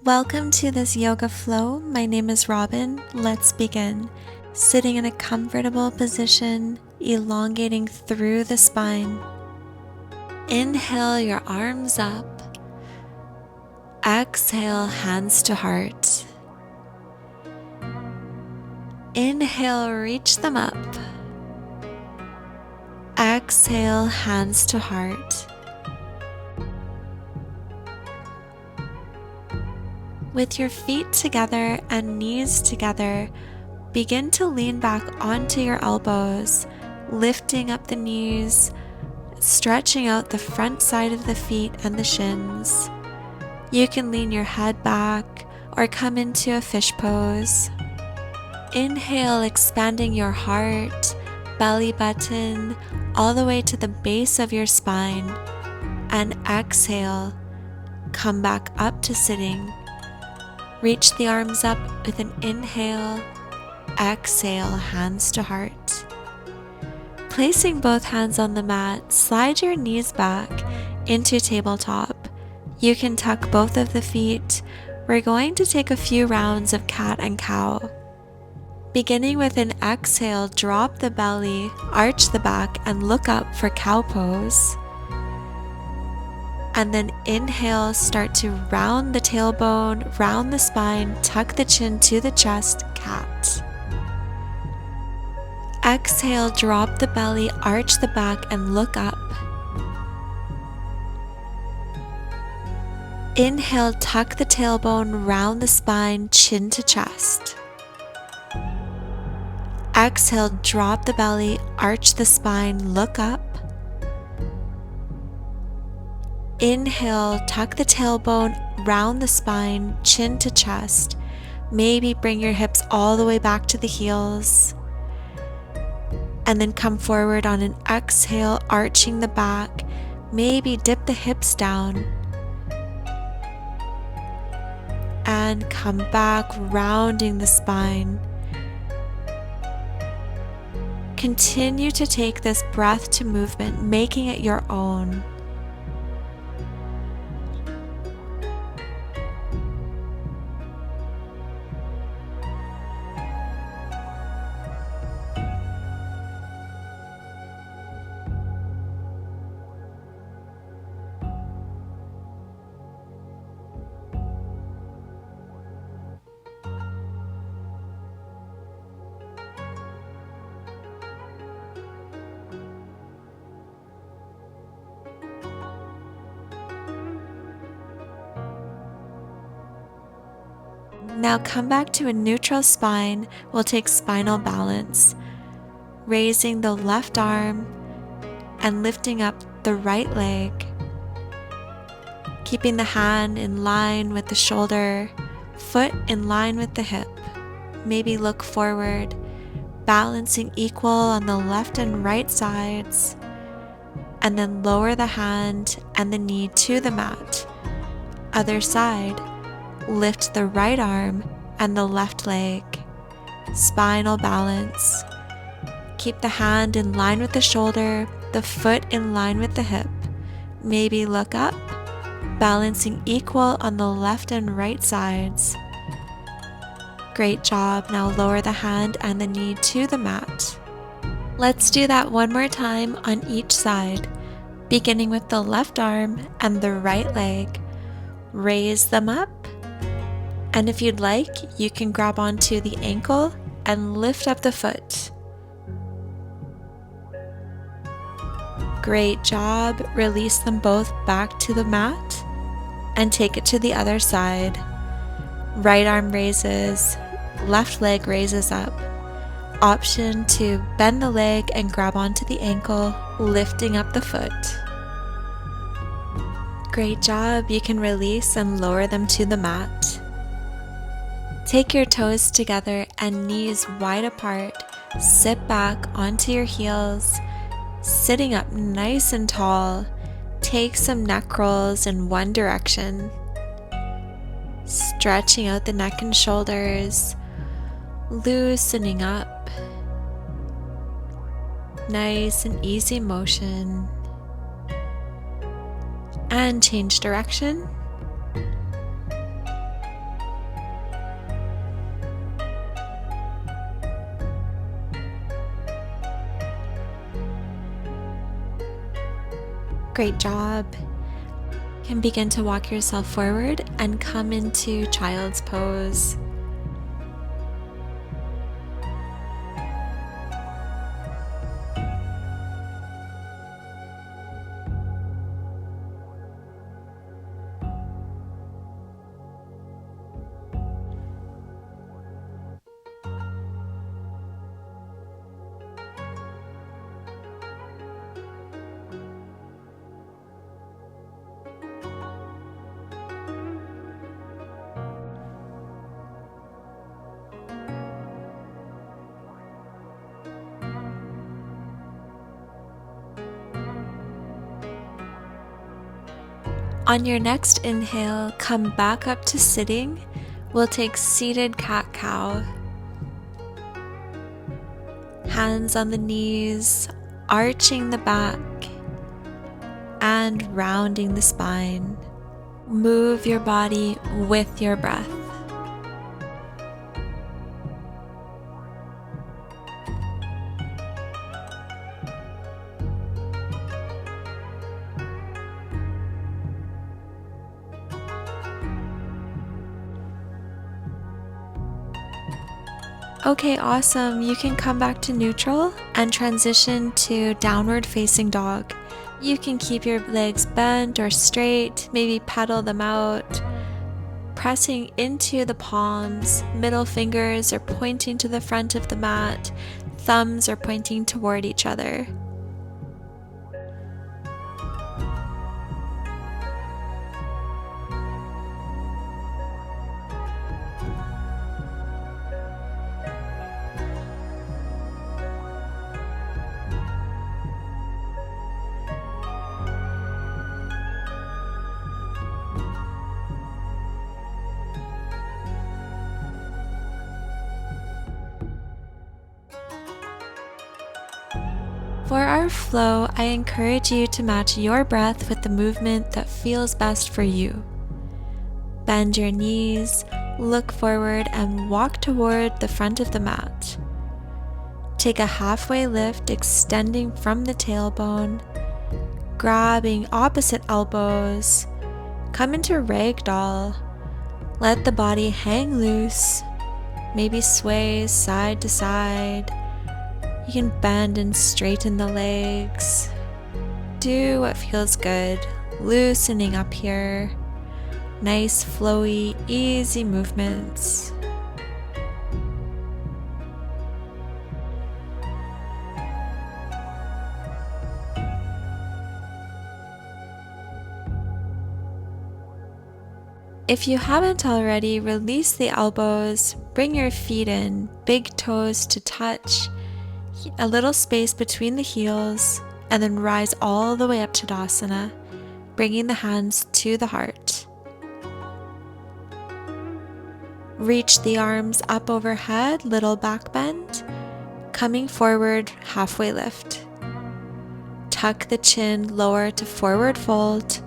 Welcome to this yoga flow. My name is Robin. Let's begin. Sitting in a comfortable position, elongating through the spine. Inhale your arms up. Exhale, hands to heart. Inhale, reach them up. Exhale, hands to heart. With your feet together and knees together, begin to lean back onto your elbows, lifting up the knees, stretching out the front side of the feet and the shins. You can lean your head back or come into a fish pose. Inhale, expanding your heart, belly button, all the way to the base of your spine. And exhale, come back up to sitting. Reach the arms up with an inhale, exhale, hands to heart. Placing both hands on the mat, slide your knees back into tabletop. You can tuck both of the feet. We're going to take a few rounds of cat and cow. Beginning with an exhale, drop the belly, arch the back, and look up for cow pose. And then inhale, start to round the tailbone, round the spine, tuck the chin to the chest, cat. Exhale, drop the belly, arch the back, and look up. Inhale, tuck the tailbone, round the spine, chin to chest. Exhale, drop the belly, arch the spine, look up. Inhale, tuck the tailbone, round the spine, chin to chest. Maybe bring your hips all the way back to the heels. And then come forward on an exhale, arching the back. Maybe dip the hips down. And come back, rounding the spine. Continue to take this breath to movement, making it your own. Now come back to a neutral spine. We'll take spinal balance, raising the left arm and lifting up the right leg, keeping the hand in line with the shoulder, foot in line with the hip. Maybe look forward, balancing equal on the left and right sides, and then lower the hand and the knee to the mat. Other side. Lift the right arm and the left leg. Spinal balance. Keep the hand in line with the shoulder, the foot in line with the hip. Maybe look up, balancing equal on the left and right sides. Great job. Now lower the hand and the knee to the mat. Let's do that one more time on each side, beginning with the left arm and the right leg. Raise them up. And if you'd like, you can grab onto the ankle and lift up the foot. Great job. Release them both back to the mat and take it to the other side. Right arm raises, left leg raises up. Option to bend the leg and grab onto the ankle, lifting up the foot. Great job. You can release and lower them to the mat. Take your toes together and knees wide apart. Sit back onto your heels, sitting up nice and tall. Take some neck rolls in one direction. Stretching out the neck and shoulders, loosening up. Nice and easy motion. And change direction. Great job. You can begin to walk yourself forward and come into child's pose. On your next inhale, come back up to sitting. We'll take seated cat-cow. Hands on the knees, arching the back and rounding the spine. Move your body with your breath. Okay, awesome. You can come back to neutral and transition to downward facing dog. You can keep your legs bent or straight, maybe pedal them out, pressing into the palms. Middle fingers are pointing to the front of the mat, thumbs are pointing toward each other. For our flow, I encourage you to match your breath with the movement that feels best for you. Bend your knees, look forward, and walk toward the front of the mat. Take a halfway lift, extending from the tailbone, grabbing opposite elbows. Come into ragdoll. Let the body hang loose, maybe sway side to side. You can bend and straighten the legs. Do what feels good, loosening up here. Nice, flowy, easy movements. If you haven't already, release the elbows, bring your feet in, big toes to touch, a little space between the heels, and then rise all the way up to Tadasana, bringing the hands to the heart. Reach the arms up overhead, little back bend, coming forward, halfway lift. Tuck the chin lower to forward fold.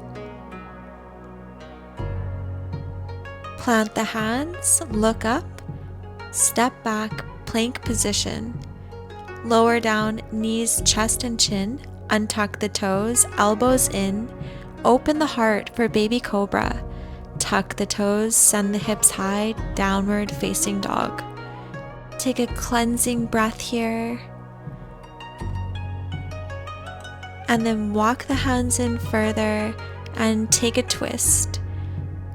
Plant the hands, look up, step back, plank position. Lower down, knees, chest, and chin. Untuck the toes, elbows in. Open the heart for baby cobra. Tuck the toes, send the hips high, downward facing dog. Take a cleansing breath here. And then walk the hands in further and take a twist.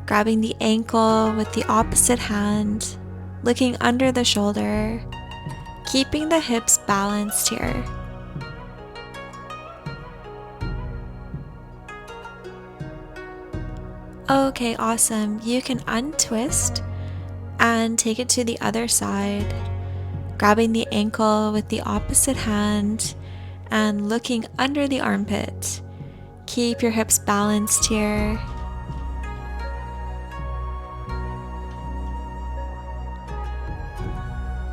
Grabbing the ankle with the opposite hand, looking under the shoulder. Keeping the hips balanced here. Okay, awesome. You can untwist and take it to the other side, grabbing the ankle with the opposite hand and looking under the armpit. Keep your hips balanced here.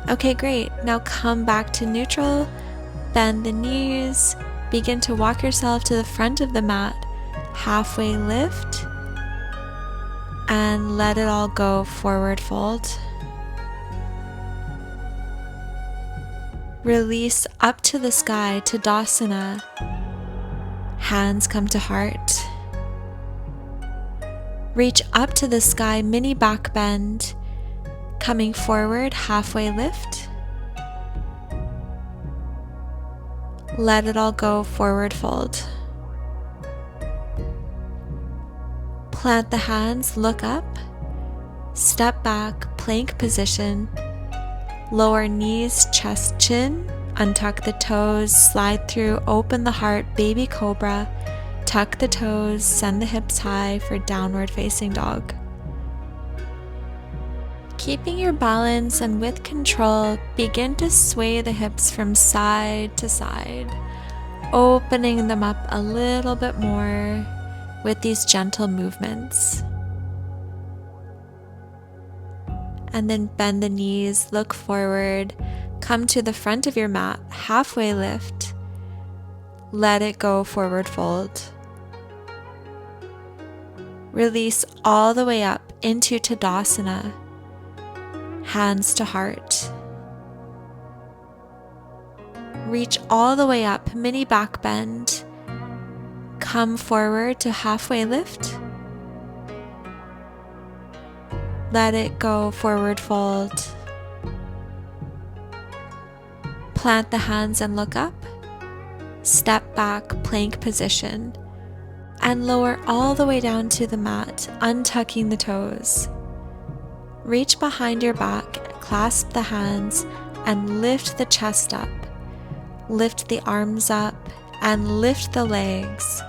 Okay, great. Now come back to neutral, bend the knees, begin to walk yourself to the front of the mat, halfway lift, and let it all go, forward fold. Release up to the sky, Tadasana. Hands come to heart. Reach up to the sky, mini back bend. Coming forward, halfway lift. Let it all go, forward fold. Plant the hands, look up. Step back, plank position. Lower knees, chest, chin. Untuck the toes, slide through, open the heart, baby cobra. Tuck the toes, send the hips high for downward facing dog. Keeping your balance and with control, begin to sway the hips from side to side, opening them up a little bit more with these gentle movements. And then bend the knees, look forward, come to the front of your mat, halfway lift. Let it go, forward fold. Release all the way up into Tadasana. Hands to heart. Reach all the way up, mini back bend. Come forward to halfway lift. Let it go, forward fold. Plant the hands and look up. Step back, plank position. And lower all the way down to the mat, untucking the toes. Reach behind your back, clasp the hands, and lift the chest up. Lift the arms up and lift the legs,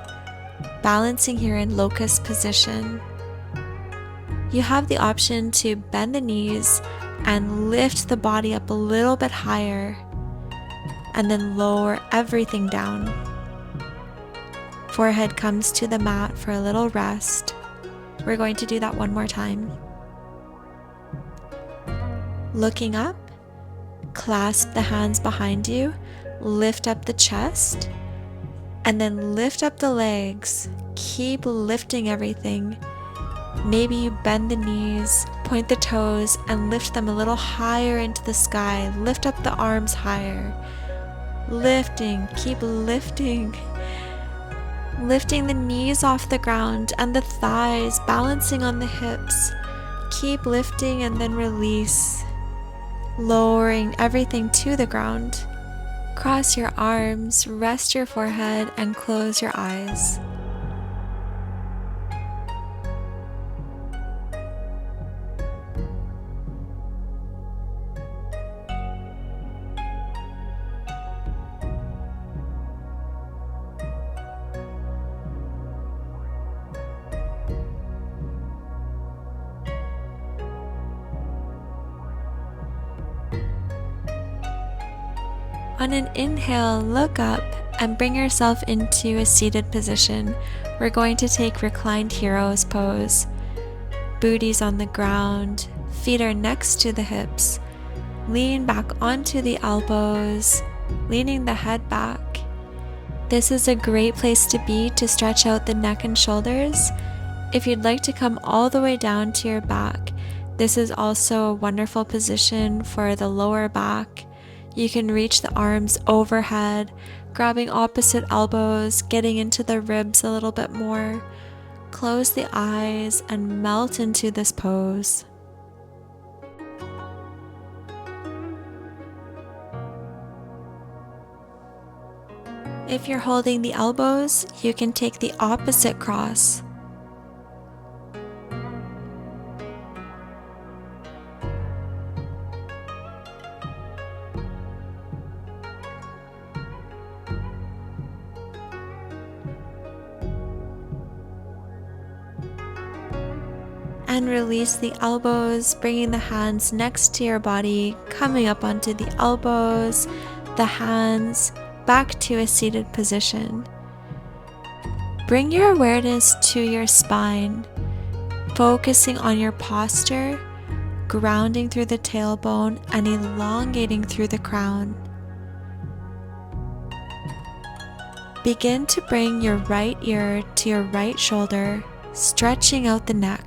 balancing here in locus position. You have the option to bend the knees and lift the body up a little bit higher, and then lower everything down. Forehead comes to the mat for a little rest. We're going to do that one more time. Looking up, clasp the hands behind you, lift up the chest, and then lift up the legs. Keep lifting everything. Maybe you bend the knees, point the toes, and lift them a little higher into the sky. Lift up the arms higher. Lifting, keep lifting. Lifting the knees off the ground and the thighs, balancing on the hips. Keep lifting and then release. Lowering everything to the ground. Cross your arms, rest your forehead, and close your eyes. On an inhale, look up and bring yourself into a seated position. We're going to take reclined hero's pose. Booties on the ground, feet are next to the hips. Lean back onto the elbows, leaning the head back. This is a great place to be to stretch out the neck and shoulders. If you'd like to come all the way down to your back, this is also a wonderful position for the lower back. You can reach the arms overhead, grabbing opposite elbows, getting into the ribs a little bit more. Close the eyes and melt into this pose. If you're holding the elbows, you can take the opposite cross. And release the elbows, bringing the hands next to your body, coming up onto the elbows, the hands, back to a seated position. Bring your awareness to your spine, focusing on your posture, grounding through the tailbone and elongating through the crown. Begin to bring your right ear to your right shoulder, stretching out the neck.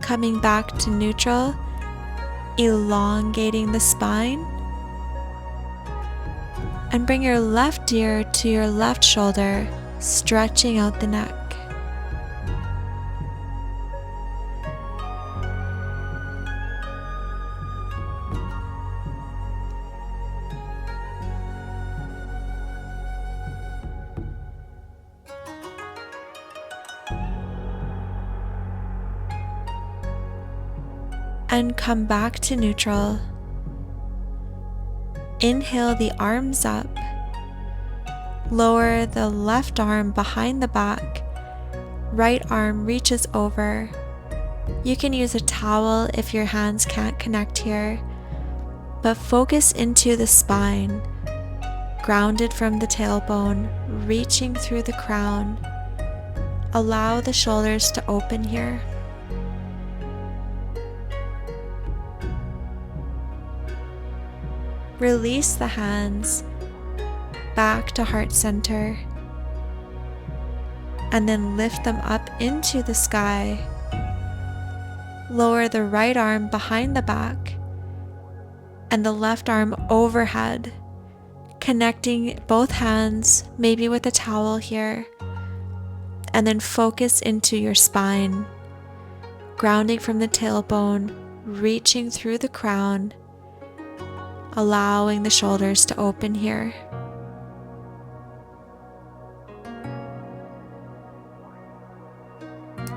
coming back to neutral, elongating the spine. And bring your left ear to your left shoulder, stretching out the neck. And come back to neutral. Inhale the arms up. Lower the left arm behind the back. Right arm reaches over. You can use a towel if your hands can't connect here, but focus into the spine, grounded from the tailbone, reaching through the crown. Allow the shoulders to open here. Release the hands back to heart center, and then lift them up into the sky. Lower the right arm behind the back and the left arm overhead, connecting both hands, maybe with a towel here, and then focus into your spine, grounding from the tailbone, reaching through the crown, allowing the shoulders to open here.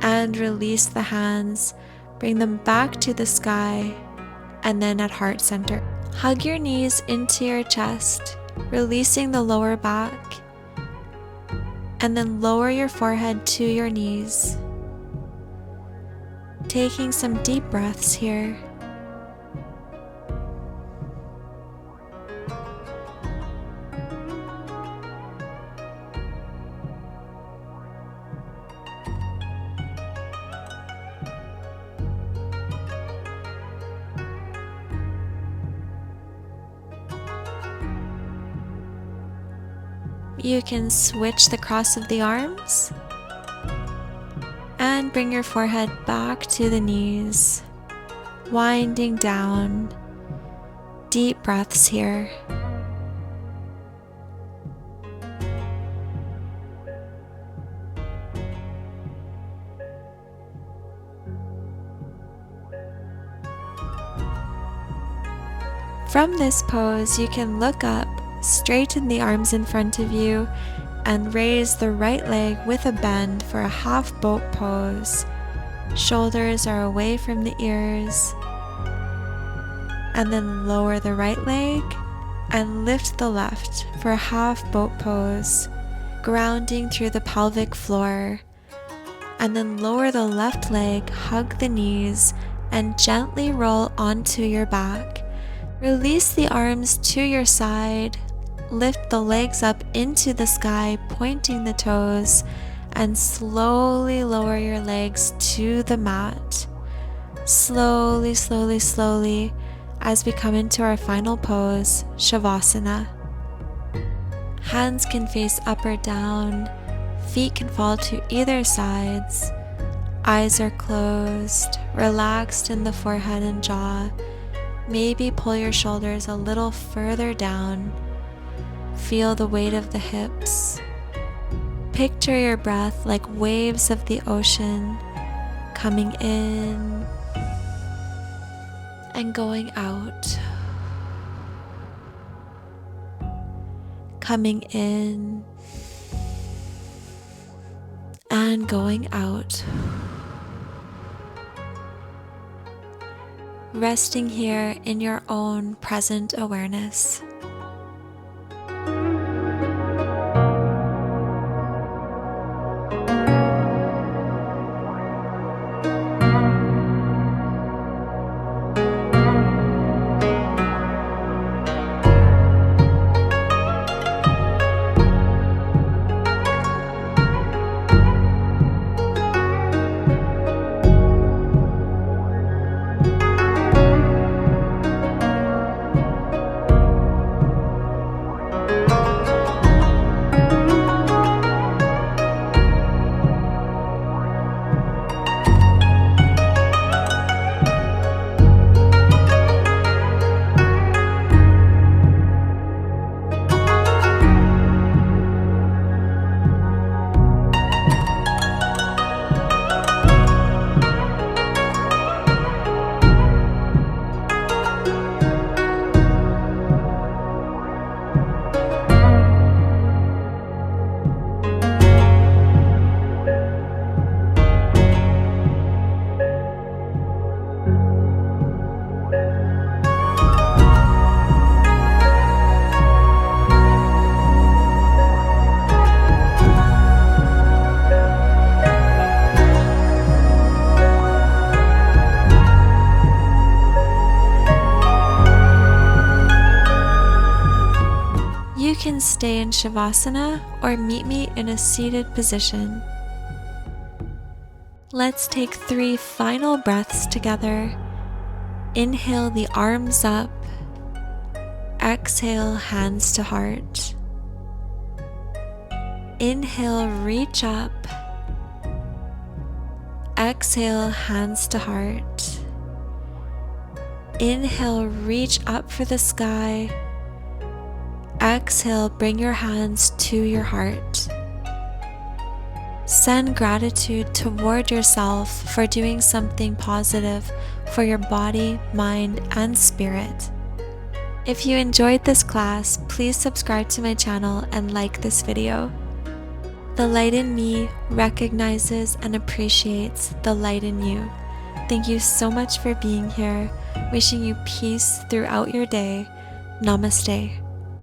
And release the hands, bring them back to the sky, and then at heart center. Hug your knees into your chest, releasing the lower back, and then lower your forehead to your knees. Taking some deep breaths here. You can switch the cross of the arms and bring your forehead back to the knees, winding down. Deep breaths here. From this pose, you can look up, straighten the arms in front of you, and raise the right leg with a bend for a half boat pose. Shoulders are away from the ears. And then lower the right leg and lift the left for a half boat pose, grounding through the pelvic floor. And then lower the left leg, hug the knees, and gently roll onto your back. Release the arms to your side. Lift the legs up into the sky, pointing the toes, and slowly lower your legs to the mat. Slowly, slowly, slowly, as we come into our final pose, shavasana. Hands can face up or down, feet can fall to either sides. Eyes are closed, relaxed in the forehead and jaw. Maybe pull your shoulders a little further down. Feel the weight of the hips. Picture your breath like waves of the ocean, coming in and going out. Coming in and going out. Resting here in your own present awareness. can stay in shavasana or meet me in a seated position. Let's take 3 final breaths together. Inhale the arms up. Exhale, hands to heart. Inhale, reach up. Exhale, hands to heart. Inhale, reach up for the sky. Exhale, bring your hands to your heart. Send gratitude toward yourself for doing something positive for your body, mind, and spirit. If you enjoyed this class, please subscribe to my channel and like this video. The light in me recognizes and appreciates the light in you. Thank you so much for being here. Wishing you peace throughout your day. Namaste.